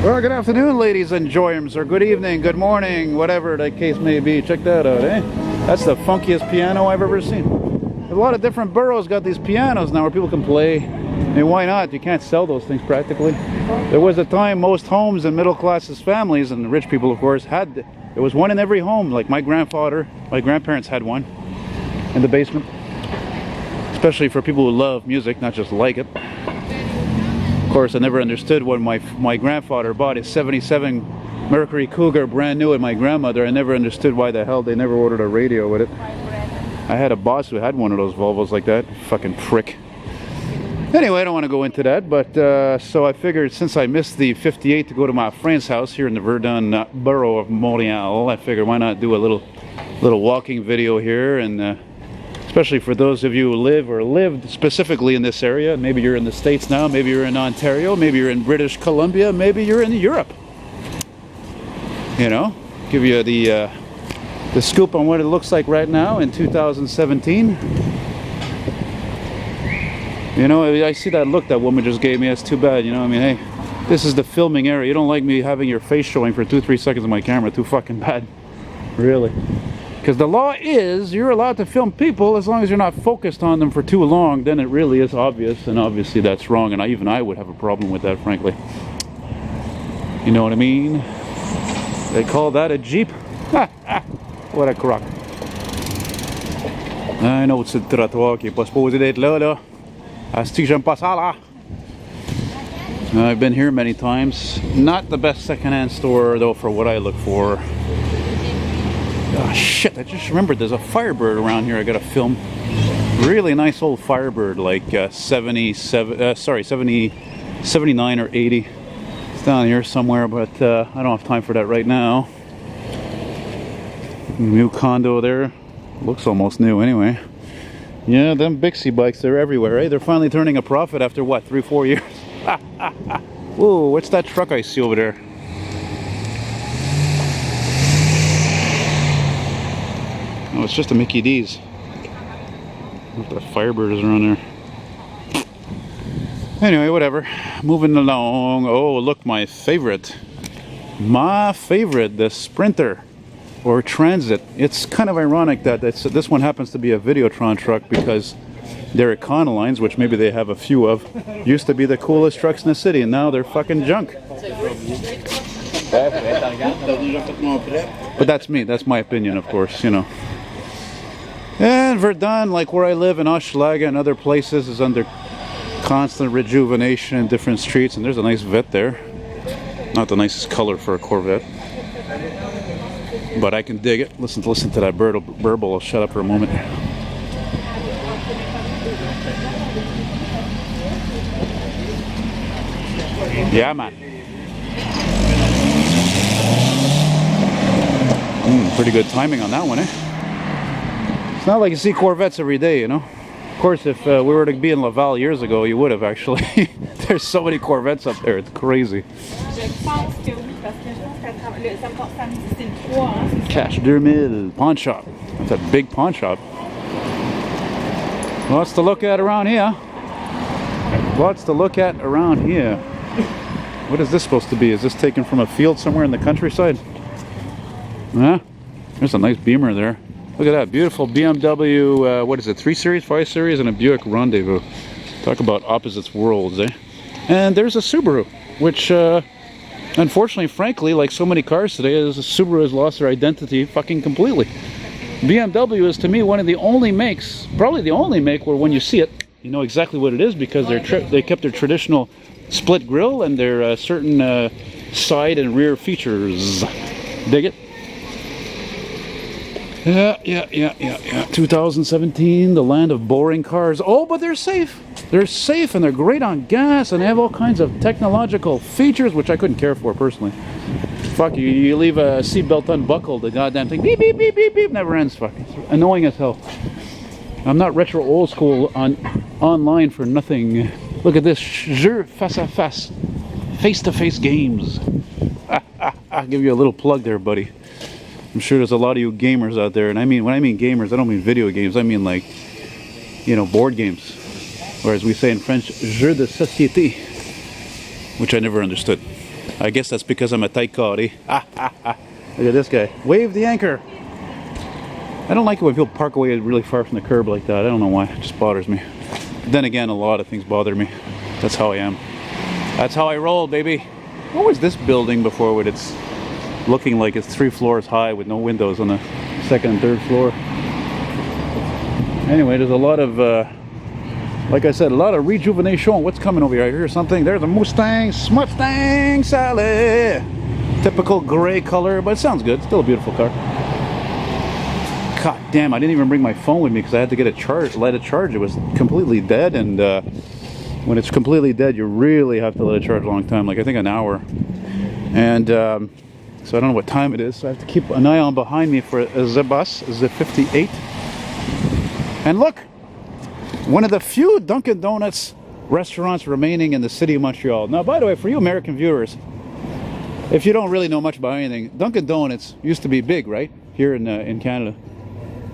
Well, good afternoon, ladies and joyums, or good evening, good morning, whatever the case may be. Check that out, eh? That's the funkiest piano I've ever seen. A lot of different boroughs got these pianos now where people can play. I mean, why not? You can't sell those things practically. There was a time most homes and middle classes families, and the rich people, of course, had. There was one in every home. Like my grandparents had one in the basement. Especially for people who love music, not just like it. Of course, I never understood when my grandfather bought his 77 Mercury Cougar brand new with my grandmother. I never understood why the hell they never ordered a radio with it. I had a boss who had one of those Volvos like that. Fucking prick. Anyway, I don't want to go into that, but so I figured since I missed the 58 to go to my friend's house here in the Verdun borough of Montreal, I figured why not do a little walking video here, and especially for those of you who live or lived specifically in this area. Maybe you're in the States now, maybe you're in Ontario, maybe you're in British Columbia, maybe you're in Europe. You know, give you the scoop on what it looks like right now in 2017. You know, I see that look that woman just gave me. That's too bad, you know. I mean, hey, this is the filming area. You don't like me having your face showing for 2-3 seconds on my camera. Too fucking bad. Really. Because the law is you're allowed to film people as long as you're not focused on them for too long. Then it really is obvious, and obviously that's wrong, and even I would have a problem with that, frankly. You know what I mean? They call that a Jeep. What a crock. I know it's a trottoir qui est pas supposé d'être là. J'aime pas ça là. I've been here many times. Not the best secondhand store though for what I look for. Oh shit, I just remembered there's a Firebird around here I gotta film. Really nice old Firebird, like 79 or 80. It's down here somewhere, but I don't have time for that right now. New condo there. Looks almost new anyway. Yeah, them Bixie bikes, they're everywhere, eh? They're finally turning a profit after what, 3-4 years? Whoa, what's that truck I see over there? Oh, it's just a Mickey D's. What the Firebird is around there. Anyway, whatever. Moving along. Oh, look, my favorite. My favorite, the Sprinter. Or Transit. It's kind of ironic that this one happens to be a Videotron truck because their Econolines, which maybe they have a few of, used to be the coolest trucks in the city, and now they're fucking junk. But that's me. That's my opinion, of course, you know. And Verdun, like where I live in Hochelaga and other places, is under constant rejuvenation in different streets, and there's a nice Vet there. Not the nicest color for a Corvette. But I can dig it. Listen to that burble. I'll shut up for a moment. Yeah, man. Pretty good timing on that one, eh? It's not like you see Corvettes every day, you know? Of course, if we were to be in Laval years ago, you would have actually. There's so many Corvettes up there. It's crazy. Cash 2000 pawn shop. That's a big pawn shop. Lots to look at around here. Lots to look at around here. What is this supposed to be? Is this taken from a field somewhere in the countryside? Huh? There's a nice Beamer there. Look at that. Beautiful BMW, what is it, 3 Series, 5 Series, and a Buick Rendezvous. Talk about opposites worlds, eh? And there's a Subaru, which, unfortunately, frankly, like so many cars today, Subaru has lost their identity fucking completely. BMW is, to me, one of the only makes, probably the only make, where when you see it, you know exactly what it is because they kept their traditional split grille and their certain side and rear features. Dig it? Yeah. 2017, the land of boring cars. Oh, but they're safe. They're safe and they're great on gas and they have all kinds of technological features, which I couldn't care for personally. Fuck you, you leave a seatbelt unbuckled, the goddamn thing beep, beep, beep, beep, beep, never ends. Fuck, it's annoying as hell. I'm not retro old school online for nothing. Look at this, jeu face à face. Face-to-face games. I'll give you a little plug there, buddy. I'm sure there's a lot of you gamers out there, and when I mean gamers, I don't mean video games. I mean like, you know, board games, or as we say in French, jeux de société, which I never understood. I guess that's because I'm a tight coddy. Look at this guy. Wave the anchor. I don't like it when people park away really far from the curb like that. I don't know why. It just bothers me. But then again, a lot of things bother me. That's how I am. That's how I roll, baby. What was this building before with its looking like it's 3 floors high with no windows on the 2nd and 3rd floor? Anyway, there's a lot of, like I said, a lot of rejuvenation. What's coming over here? I hear something. There's a Mustang Sally. Typical gray color, but it sounds good. Still a beautiful car. God damn, I didn't even bring my phone with me because I had to get a charge, let it charge. It was completely dead, and when it's completely dead, you really have to let it charge a long time, like I think an hour. And so I don't know what time it is, so I have to keep an eye on behind me for the bus, the 58. And look, one of the few Dunkin' Donuts restaurants remaining in the city of Montreal. Now, by the way, for you American viewers, if you don't really know much about anything, Dunkin' Donuts used to be big, right, here in Canada.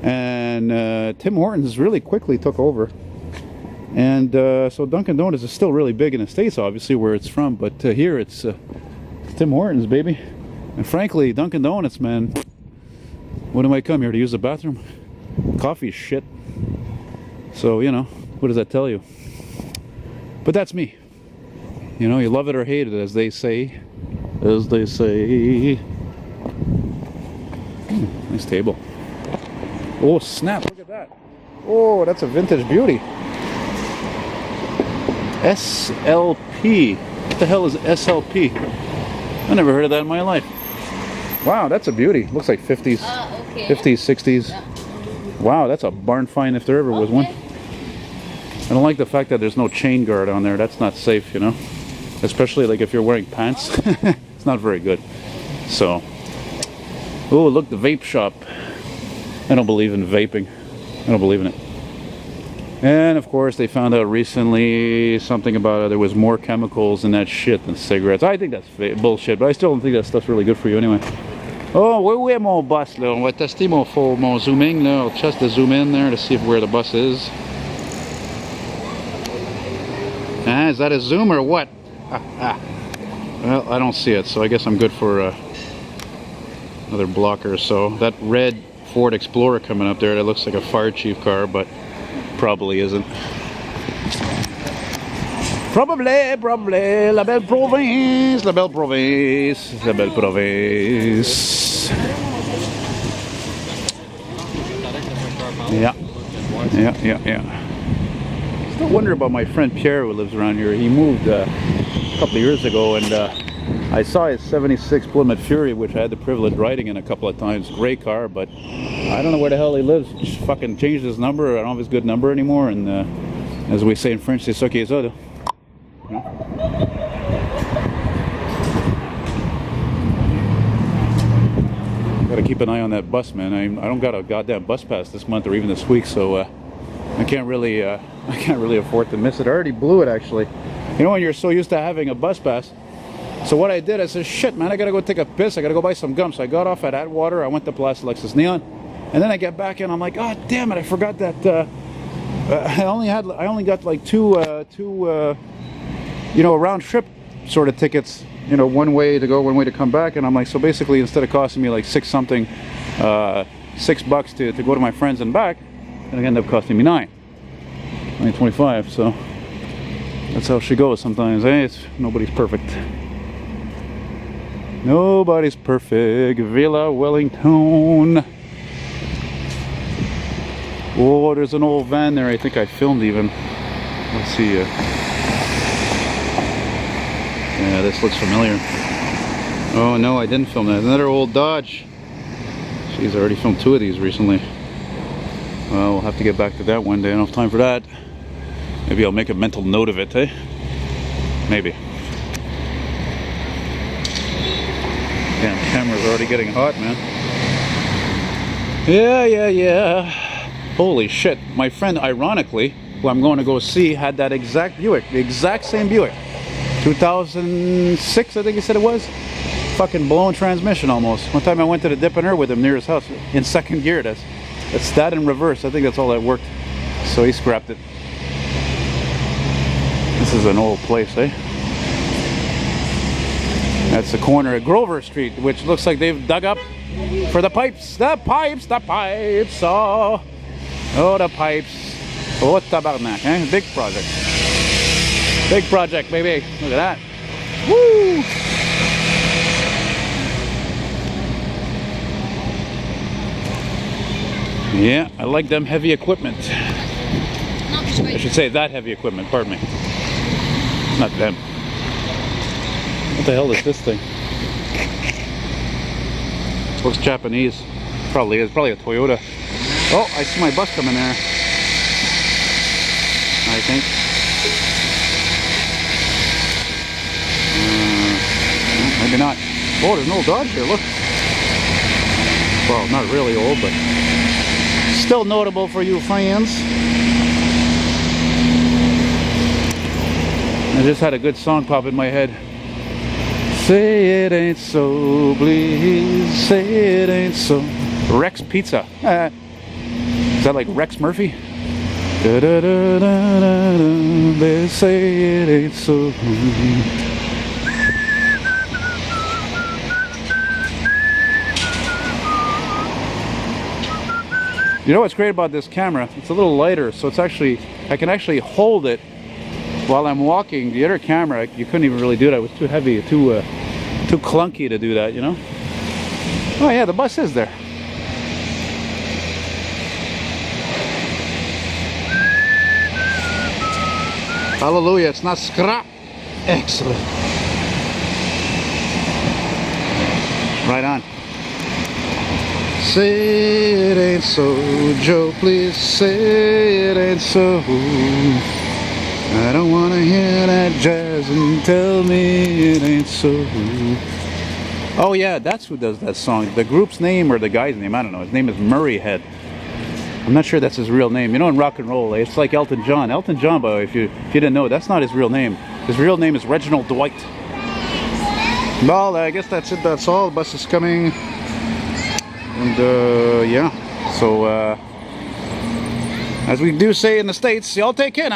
And Tim Hortons really quickly took over. And so Dunkin' Donuts is still really big in the States, obviously, where it's from. But here it's Tim Hortons, baby. And frankly, Dunkin' Donuts, man, when do I come here? To use the bathroom? Coffee's shit. So, you know, what does that tell you? But that's me. You know, you love it or hate it, as they say. As they say. Nice table. Oh, snap, look at that. Oh, that's a vintage beauty. SLP. What the hell is SLP? I never heard of that in my life. Wow, that's a beauty. Looks like 50s, okay. 50s, 60s. Yeah. Wow, that's a barn find if there ever was one. I don't like the fact that there's no chain guard on there. That's not safe, you know? Especially like if you're wearing pants. It's not very good. So, oh, look, the vape shop. I don't believe in vaping. I don't believe in it. And of course they found out recently something about there was more chemicals in that shit than cigarettes. I think that's bullshit, but I still don't think that stuff's really good for you anyway. Oh, où est mon bus là? On va tester mon zooming là. I'll just to zoom in there to see where the bus is. Ah, is that a zoom or what? Well, I don't see it, so I guess I'm good for another blocker or so. That red Ford Explorer coming up there, that looks like a fire chief car, but probably isn't. Probably, la belle province, la belle province, la belle province. Yeah. Still wonder about my friend Pierre who lives around here. He moved a couple of years ago, and I saw his 76 Plymouth Fury, which I had the privilege riding in a couple of times. Great car, but I don't know where the hell he lives. Just fucking changed his number. I don't have his good number anymore, and as we say in French, c'est ça qui est ça. Gotta keep an eye on that bus, man. I don't got a goddamn bus pass this month or even this week, so I can't really afford to miss it. I already blew it, actually. You know, when you're so used to having a bus pass. So what I did, I said, shit, man, I gotta go take a piss. I gotta go buy some gum. So I got off at Atwater. I went to Place Lexus Neon, and then I get back and I'm like, oh damn it, I forgot that I only got like two you know, round trip sort of tickets. You know, one way to go, one way to come back. And I'm like, so basically, instead of costing me like $6 to go to my friends and back, and it ended up costing me $9.25. So that's how she goes sometimes. Eh? Nobody's perfect. Nobody's perfect. Villa Wellington. Oh, there's an old van there. I think I filmed even. Let's see. Yeah, this looks familiar. Oh no, I didn't film that. Another old Dodge. Jeez, I already filmed 2 of these recently. Well, we'll have to get back to that one day. I don't have time for that. Maybe I'll make a mental note of it, eh? Maybe. Damn, camera's already getting hot, man. Yeah. Holy shit. My friend, ironically, who I'm going to go see, had that exact Buick. The exact same Buick. 2006, I think he said it was. Fucking blown transmission almost. One time I went to the Dip and Her with him near his house in 2nd gear. That's that in reverse. I think that's all that worked. So he scrapped it. This is an old place, eh? That's the corner of Grover Street, which looks like they've dug up for the pipes. The pipes, the pipes. Oh, the pipes. Oh, tabarnak, eh? Big project. Big project, baby. Look at that. Woo! Yeah, I like them heavy equipment. I should say that heavy equipment, pardon me. Not them. What the hell is this thing? Looks Japanese. Probably is. Probably a Toyota. Oh, I see my bus coming there. I think. Maybe not. Oh, there's an old Dodge here. Look. Well, not really old, but still notable for you fans. I just had a good song pop in my head. Say it ain't so, please. Say it ain't so. Rex Pizza. Is that like Rex Murphy? Da, da, da, da, da, da. They say it ain't so. You know what's great about this camera? It's a little lighter, so it's actually, I can actually hold it while I'm walking. The other camera, you couldn't even really do that. It was too heavy, too clunky to do that, you know? Oh yeah, the bus is there. Hallelujah, it's not scrap. Excellent. Right on. Say it ain't so, Joe, please say it ain't so. I don't want to hear that jazz and tell me it ain't so. Oh yeah, that's who does that song. The group's name or the guy's name, I don't know. His name is Murray Head. I'm not sure that's his real name. You know, in rock and roll, it's like Elton John. Elton John, by the way, if you didn't know, that's not his real name. His real name is Reginald Dwight. Well, I guess that's it. That's all. The bus is coming. And yeah, so as we do say in the States, y'all take care now.